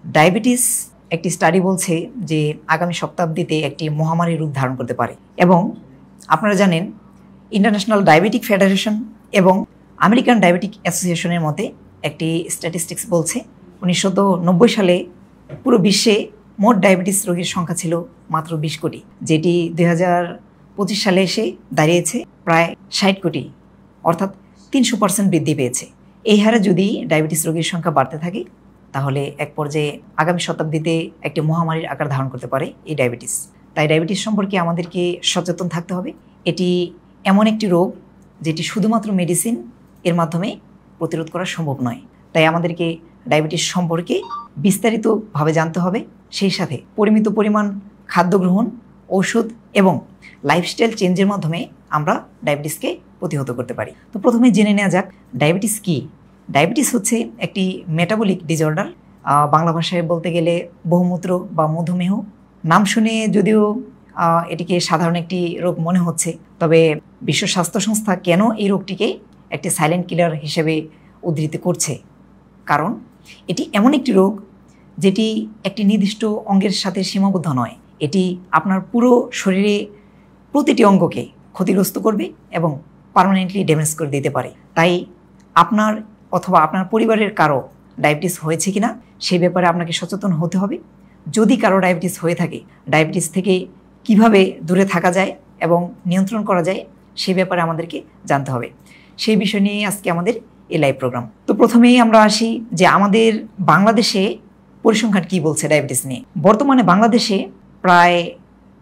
Diabetes একটি study বলছে যে আগামী শতাব্দীতে একটি মহামারী রূপ ধারণ করতে পারে এবং আপনারা জানেন ইন্টারন্যাশনাল ডায়াবেটিক ফেডারেশন এবং আমেরিকান ডায়াবেটিক অ্যাসোসিয়েশনের মতে একটি স্ট্যাটিস্টিক্স বলছে 1990 সালে পুরো বিশ্বে মোট ডায়াবেটিস রোগীর সংখ্যা ছিল মাত্র 20 কোটি, যেটি 2025 সালে এসে দাঁড়িয়েছে প্রায় 60 কোটি, অর্থাৎ 300% বৃদ্ধি পেয়েছে। এই হারে যদি ডায়াবেটিস রোগীর সংখ্যা বাড়তে থাকে তাহলে এক পর্যায়ে আগামী শতাব্দীতে একটি মহামারীর আকার ধারণ করতে পারে এই ডায়াবেটিস। তাই ডায়াবেটিস সম্পর্কে আমাদেরকে সচেতন থাকতে হবে। এটি এমন একটি রোগ যেটি শুধুমাত্র মেডিসিন এর মাধ্যমে প্রতিরোধ করা সম্ভব নয়। তাই আমাদেরকে ডায়াবেটিস সম্পর্কে বিস্তারিতভাবে জানতে হবে, সেই সাথে পরিমিত পরিমাণ খাদ্য গ্রহণ, ঔষধ এবং লাইফস্টাইল চেঞ্জের মাধ্যমে আমরা ডায়াবেটিসকে প্রতিহত করতে পারি। তো প্রথমে জেনে নেওয়া যাক ডায়াবেটিস কী। ডায়াবেটিস হচ্ছে একটি মেটাবলিক ডিসঅর্ডার, বাংলা ভাষায় বলতে গেলে বহুমূত্র বা মধুমেহ। নাম শুনে যদিও এটিকে সাধারণ একটি রোগ মনে হচ্ছে, তবে বিশ্ব স্বাস্থ্য সংস্থা কেন এই রোগটিকে একটি সাইলেন্ট কিলার হিসেবে উদ্ধৃত করছে? কারণ এটি এমন একটি রোগ যেটি একটি নির্দিষ্ট অঙ্গের সাথে সীমাবদ্ধ নয়। এটি আপনার পুরো শরীরে প্রতিটি অঙ্গকে ক্ষতিগ্রস্ত করবে এবং পার্মানেন্টলি ড্যামেজ করে দিতে পারে। তাই আপনার অথবা আপনার পরিবারের কারো ডায়াবেটিস হয়েছে কিনা সেই ব্যাপারে আপনাকে সচেতন হতে হবে। যদি কারো ডায়াবেটিস হয়ে থাকে, ডায়াবেটিস থেকে কিভাবে দূরে থাকা যায় এবং নিয়ন্ত্রণ করা যায় সেই ব্যাপারে আমাদেরকে জানতে হবে। সেই বিষয় নিয়ে আজকে আমাদের এই লাইভ প্রোগ্রাম। তো প্রথমেই আমরা আসি যে আমাদের বাংলাদেশে পরিসংখ্যান কী বলছে ডায়াবেটিস নিয়ে। বর্তমানে বাংলাদেশে প্রায়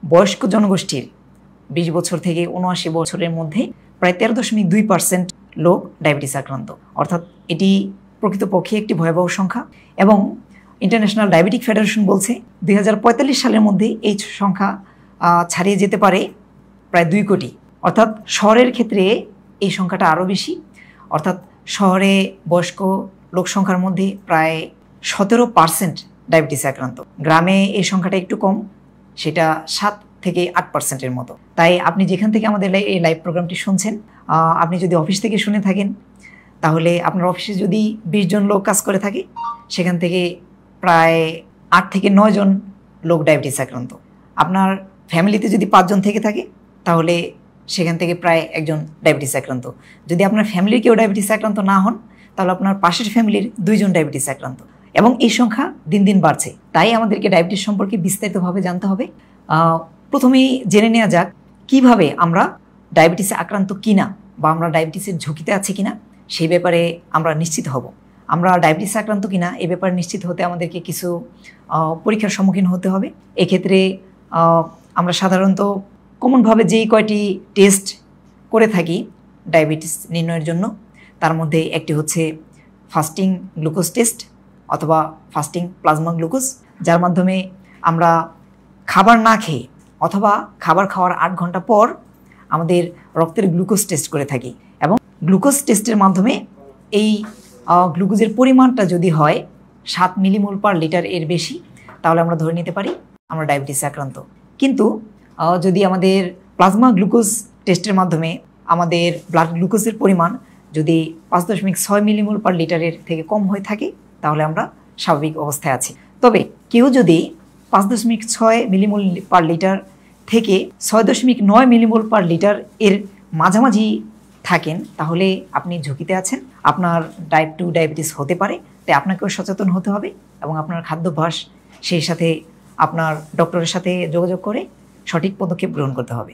বয়স্ক জনগোষ্ঠীর 20 বছর থেকে 79 বছরের মধ্যে প্রায় 13.2% লোক ডায়াবেটিস আক্রান্ত, অর্থাৎ এটি প্রকৃতপক্ষে একটি ভয়াবহ সংখ্যা। এবং ইন্টারন্যাশনাল ডায়াবেটিক ফেডারেশন বলছে 2045 সালের মধ্যে এই সংখ্যা ছাড়িয়ে যেতে পারে প্রায় 2 কোটি। অর্থাৎ শহরের ক্ষেত্রে এই সংখ্যাটা আরও বেশি, অর্থাৎ শহরে বয়স্ক লোক সংখ্যার মধ্যে প্রায় 17% ডায়াবেটিস আক্রান্ত। গ্রামে এই সংখ্যাটা একটু কম, সেটা 7 থেকে 8%-এর মতো। তাই আপনি যেখান থেকে আমাদের এই লাইভ প্রোগ্রামটি শুনছেন, আপনি যদি অফিস থেকে শুনে থাকেন তাহলে আপনার অফিসে যদি 20 জন লোক কাজ করে থাকে, সেখান থেকে প্রায় 8 থেকে 9 জন লোক ডায়াবেটিস আক্রান্ত। আপনার ফ্যামিলিতে যদি 5 জন থেকে থাকে তাহলে সেখান থেকে প্রায় 1 জন ডায়াবেটিস আক্রান্ত। যদি আপনার ফ্যামিলির কেউ ডায়াবেটিস আক্রান্ত না হন তাহলে আপনার পাশের ফ্যামিলির 2 জন ডায়াবেটিস আক্রান্ত, এবং এই সংখ্যা দিন দিন বাড়ছে। তাই আমাদেরকে ডায়াবেটিস সম্পর্কে বিস্তারিতভাবে জানতে হবে। প্রথমেই জেনে নেওয়া যাক কিভাবে আমরা ডায়াবেটিসে আক্রান্ত কিনা বা আমরা ডায়াবেটিসের ঝুঁকিতে আছি কিনা সেই ব্যাপারে আমরা নিশ্চিত হব। আমরা ডায়াবেটিসে আক্রান্ত কিনা এই ব্যাপারে নিশ্চিত হতে আমাদেরকে কিছু পরীক্ষার সম্মুখীন হতে হবে। এক্ষেত্রে আমরা সাধারণত কমনভাবে যেই কয়টি টেস্ট করে থাকি ডায়াবেটিস নির্ণয়ের জন্য, তার মধ্যে একটি হচ্ছে ফাস্টিং গ্লুকোজ টেস্ট অথবা ফাস্টিং প্লাজমা গ্লুকোজ, যার মাধ্যমে আমরা খাবার না খেয়ে অথবা খাবার খাওয়ার 8 ঘন্টা পর আমাদের রক্তের গ্লুকোজ টেস্ট করে থাকি। এবং গ্লুকোজ টেস্টের মাধ্যমে এই গ্লুকোজের পরিমাণটা যদি হয় 7 মিলিমোল পার লিটার এর বেশি, তাহলে আমরা ধরে নিতে পারি আমরা ডায়াবেটিসে আক্রান্ত। কিন্তু যদি আমাদের প্লাজমা গ্লুকোজ টেস্টের মাধ্যমে আমাদের ব্লাড গ্লুকোজের পরিমাণ যদি 5.6 মিলিমোল পার লিটারের থেকে কম হয়ে থাকে তাহলে আমরা স্বাভাবিক অবস্থায় আছি। তবে কেউ যদি 5.6 মিলিমোল পার লিটার থেকে 6.9 মিলিমোল পার লিটার এর মাঝামাঝি থাকেন তাহলে আপনি ঝুঁকিতে আছেন, আপনার টাইপ 2 ডায়াবেটিস হতে পারে। তাই আপনাকেও সচেতন হতে হবে এবং আপনার খাদ্যাভ্যাস, সেই সাথে আপনার ডক্টরের সাথে যোগাযোগ করে সঠিক পদক্ষেপ গ্রহণ করতে হবে।